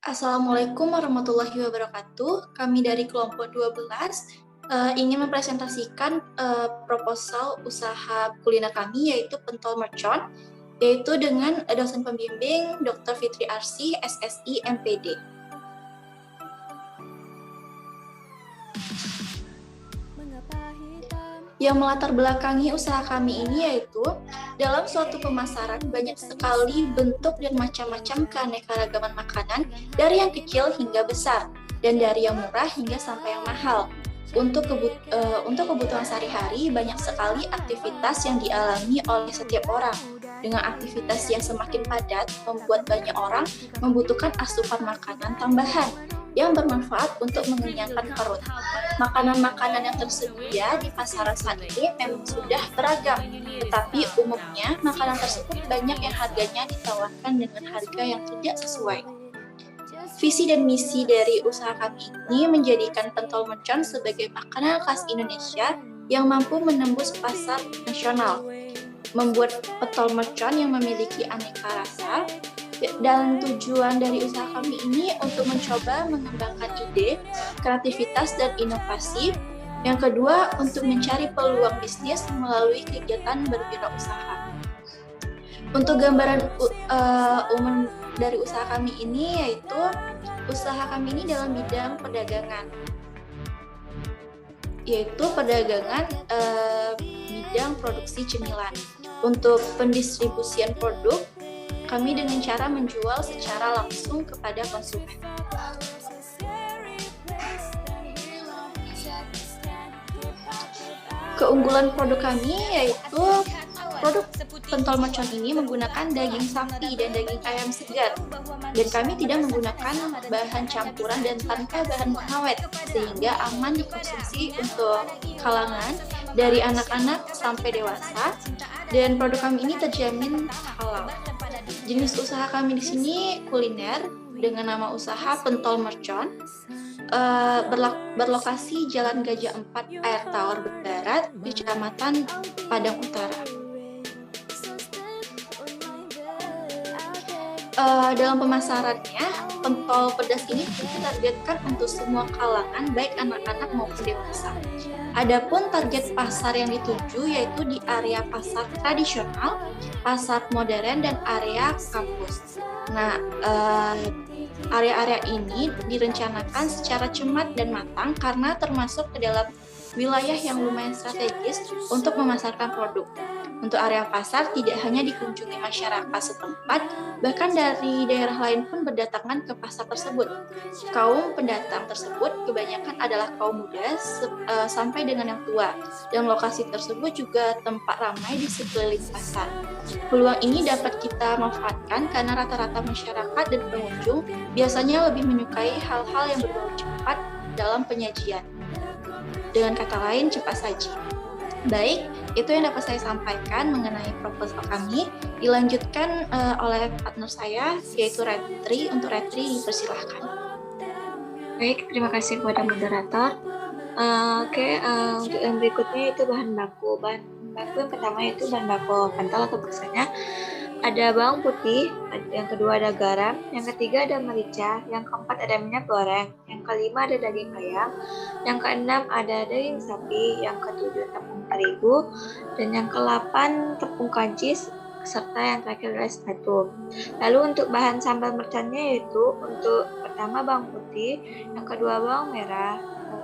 Assalamualaikum warahmatullahi wabarakatuh. Kami dari kelompok 12 ingin mempresentasikan proposal usaha kuliner kami, yaitu pentol mercon, yaitu dengan dosen pembimbing Dr. Fitri Arsy, SSI, MPD. Yang melatar belakangi usaha kami ini yaitu dalam suatu pemasaran banyak sekali bentuk dan macam-macam keanekaragaman makanan dari yang kecil hingga besar dan dari yang murah hingga sampai yang mahal. Untuk kebutuhan sehari-hari banyak sekali aktivitas yang dialami oleh setiap orang. Dengan aktivitas yang semakin padat membuat banyak orang membutuhkan asupan makanan tambahan yang bermanfaat untuk mengenyangkan perut. Makanan-makanan yang tersedia di pasaran saat ini memang sudah beragam, tetapi umumnya makanan tersebut banyak yang harganya ditawarkan dengan harga yang tidak sesuai. Visi dan misi dari usaha kami ini menjadikan pentol mercon sebagai makanan khas Indonesia yang mampu menembus pasar nasional. Membuat pentol mercon yang memiliki aneka rasa, dan tujuan dari usaha kami ini untuk mencoba mengembangkan ide, kreativitas, dan inovasi. Yang kedua, untuk mencari peluang bisnis melalui kegiatan berwirausaha. Untuk gambaran umum dari usaha kami ini, yaitu usaha kami ini dalam bidang perdagangan, yaitu perdagangan bidang produksi cemilan. Untuk pendistribusian produk, kami dengan cara menjual secara langsung kepada konsumen. Keunggulan produk kami yaitu produk pentol mercon ini menggunakan daging sapi dan daging ayam segar, dan kami tidak menggunakan bahan campuran dan tanpa bahan pengawet, sehingga aman dikonsumsi untuk kalangan dari anak-anak sampai dewasa, dan produk kami ini terjamin halal. Jenis usaha kami di sini kuliner dengan nama usaha Pentol Mercon, berlokasi Jalan Gajah 4 Air Tawar Barat, Kecamatan Padang Utara. Dalam pemasarannya, pentol pedas ini ditargetkan untuk semua kalangan, baik anak-anak maupun dewasa. Adapun target pasar yang dituju yaitu di area pasar tradisional, pasar modern, dan area kampus. Nah, area-area ini direncanakan secara cermat dan matang karena termasuk ke dalam wilayah yang lumayan strategis untuk memasarkan produk. Untuk area pasar tidak hanya dikunjungi masyarakat setempat, bahkan dari daerah lain pun berdatangan ke pasar tersebut. Kaum pendatang tersebut kebanyakan adalah kaum muda sampai dengan yang tua, dan lokasi tersebut juga tempat ramai di sekeliling pasar. Peluang ini dapat kita manfaatkan karena rata-rata masyarakat dan pengunjung biasanya lebih menyukai hal-hal yang berbau cepat dalam penyajian. Dengan kata lain, cepat saji. Baik, itu yang dapat saya sampaikan mengenai proposal kami. Dilanjutkan oleh partner saya, yaitu Retri. Untuk Retri, dipersilahkan. Baik, terima kasih kepada moderator. Untuk yang berikutnya itu bahan baku. Bahan baku yang pertama itu bahan baku pentol atau biasanya ada bawang putih, yang kedua ada garam, yang ketiga ada merica, yang keempat ada minyak goreng, yang kelima ada daging ayam, yang keenam ada daging sapi, yang ketujuh tepung terigu, dan yang ke-8 tepung kancis, serta yang terakhir adalah sepatu. Lalu untuk bahan sambal merconnya yaitu untuk pertama bawang putih, yang kedua bawang merah,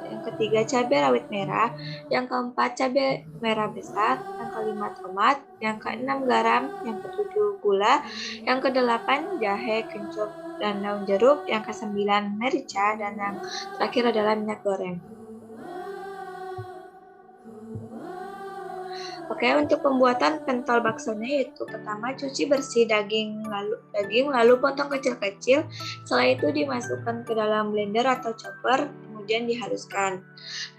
yang ketiga cabai rawit merah, yang keempat cabai merah besar, yang kelima tomat, yang keenam garam, yang ketujuh gula, yang kedelapan jahe, kencur, dan daun jeruk, yang kesembilan merica, dan yang terakhir adalah minyak goreng. Oke, untuk pembuatan pentol baksonya yaitu pertama cuci bersih daging lalu potong kecil-kecil. Setelah itu dimasukkan ke dalam blender atau chopper, kemudian dihaluskan.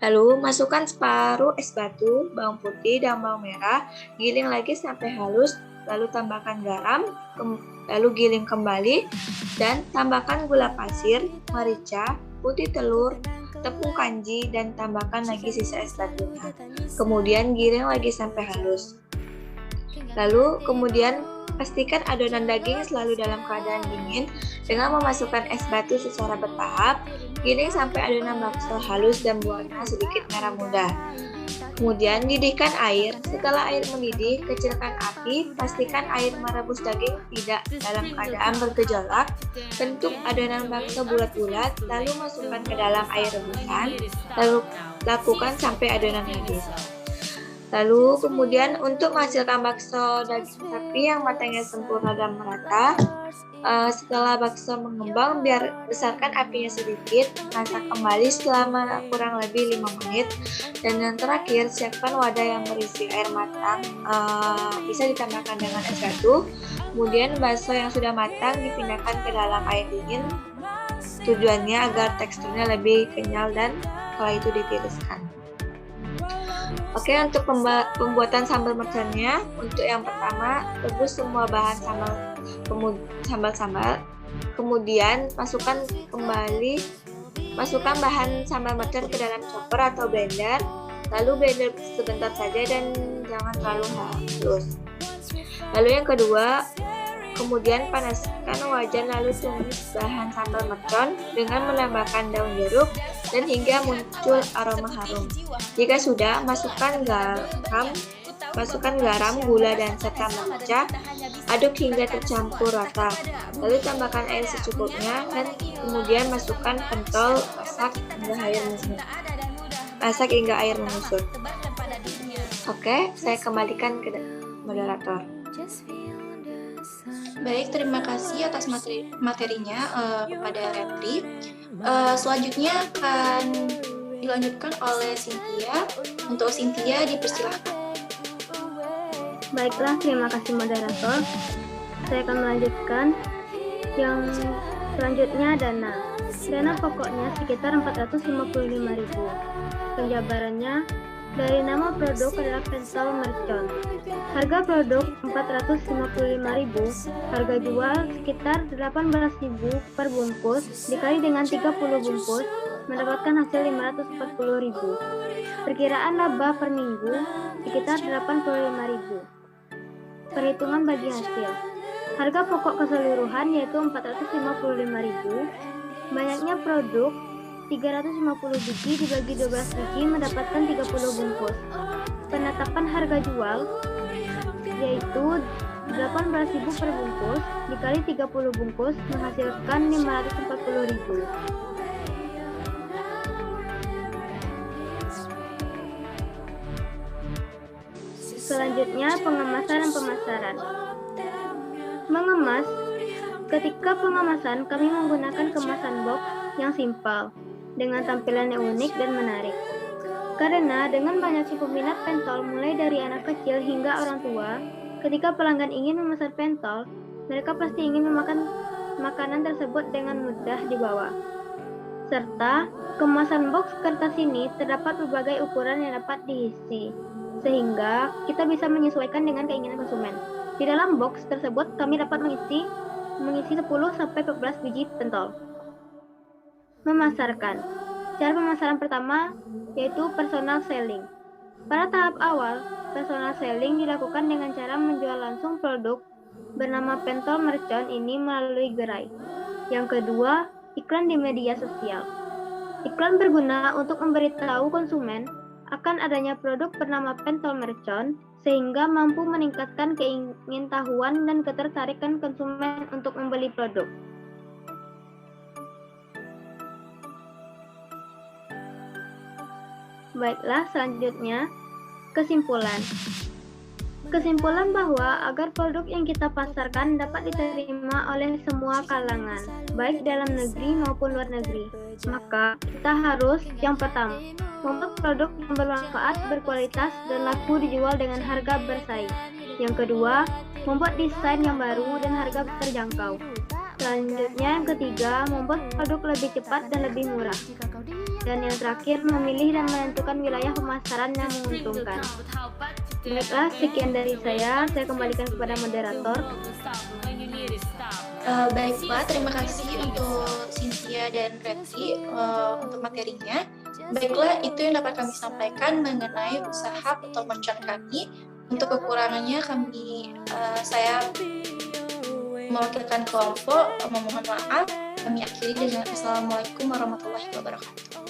Lalu masukkan separuh es batu, bawang putih, dan bawang merah, giling lagi sampai halus, lalu tambahkan garam, lalu giling kembali, dan tambahkan gula pasir, merica, putih telur, tepung kanji, dan tambahkan lagi sisa es batunya. Kemudian giling lagi sampai halus. Lalu kemudian pastikan adonan daging selalu dalam keadaan dingin dengan memasukkan es batu secara bertahap, giling sampai adonan bakso halus dan berwarna sedikit merah muda. Kemudian didihkan air. Setelah air mendidih, kecilkan api. Pastikan air merebus daging tidak dalam keadaan bergejolak. Bentuk adonan bakso bulat-bulat, lalu masukkan ke dalam air rebusan. Lalu lakukan sampai adonan halus. Lalu kemudian untuk menghasilkan bakso daging sapi yang matangnya sempurna dan merata, setelah bakso mengembang, besarkan apinya sedikit, masak kembali selama kurang lebih 5 menit, dan yang terakhir siapkan wadah yang berisi air matang, bisa ditambahkan dengan es batu. Kemudian bakso yang sudah matang dipindahkan ke dalam air dingin, tujuannya agar teksturnya lebih kenyal dan setelah itu ditiriskan. Oke, untuk pembuatan sambal merconnya, untuk yang pertama rebus semua bahan sambal, kemudian masukkan bahan sambal mercon ke dalam chopper atau blender, lalu blender sebentar saja dan jangan terlalu halus. Lalu yang kedua, kemudian panaskan wajan lalu tumis bahan sambal mercon dengan menambahkan daun jeruk dan hingga muncul aroma harum. Jika sudah, masukkan garam, gula, dan serta merica. Aduk hingga tercampur rata. Lalu tambahkan air secukupnya dan kemudian masukkan pentol, masak hingga air mengusut. Oke, saya kembalikan ke moderator. Baik, terima kasih atas materinya kepada Repri. Selanjutnya akan dilanjutkan oleh Cynthia. Untuk Cynthia dipersilahkan. Baiklah, terima kasih moderator. Saya akan melanjutkan yang selanjutnya dana. Dana pokoknya sekitar 455.000. Penjabarannya dari nama produk adalah pentol mercon. Harga produk 455.000, harga jual sekitar 18.000 per bungkus dikali dengan 30 bungkus mendapatkan hasil 540.000. Perkiraan laba per minggu sekitar 85.000. Perhitungan bagi hasil. Harga pokok keseluruhan yaitu 455.000. Banyaknya produk 350 biji dibagi 12 biji mendapatkan 30 bungkus. Penetapan harga jual yaitu 18.000 per bungkus dikali 30 bungkus menghasilkan 540.000. Selanjutnya pengemasan dan pemasaran. Mengemas. Ketika pengemasan kami menggunakan kemasan box yang simpel dengan tampilan yang unik dan menarik. Karena dengan banyaknya peminat pentol mulai dari anak kecil hingga orang tua, ketika pelanggan ingin memesan pentol, mereka pasti ingin memakan makanan tersebut dengan mudah dibawa. Serta kemasan box kertas ini terdapat berbagai ukuran yang dapat diisi, sehingga kita bisa menyesuaikan dengan keinginan konsumen. Di dalam box tersebut kami dapat mengisi 10-14 biji pentol. Memasarkan. Cara pemasaran pertama yaitu personal selling. Pada tahap awal, personal selling dilakukan dengan cara menjual langsung produk bernama pentol mercon ini melalui gerai. Yang kedua, iklan di media sosial. Iklan berguna untuk memberitahu konsumen akan adanya produk bernama pentol mercon sehingga mampu meningkatkan keingintahuan dan ketertarikan konsumen untuk membeli produk. Baiklah, selanjutnya kesimpulan. Kesimpulan bahwa agar produk yang kita pasarkan dapat diterima oleh semua kalangan, baik dalam negeri maupun luar negeri, maka kita harus yang pertama, membuat produk yang bermanfaat, berkualitas, dan laku dijual dengan harga bersaing. Yang kedua, membuat desain yang baru dan harga terjangkau. Selanjutnya, yang ketiga, membuat produk lebih cepat dan lebih murah. Dan yang terakhir, memilih dan menentukan wilayah pemasaran yang menguntungkan. Baiklah, sekian dari saya kembalikan kepada moderator. Baiklah, terima kasih untuk Cynthia dan Repri untuk materinya. Baiklah, itu yang dapat kami sampaikan mengenai usaha pentol mercon kami Untuk kekurangannya saya mewakilkan kelompok memohon maaf. Kami akhiri dengan Assalamualaikum warahmatullahi wabarakatuh.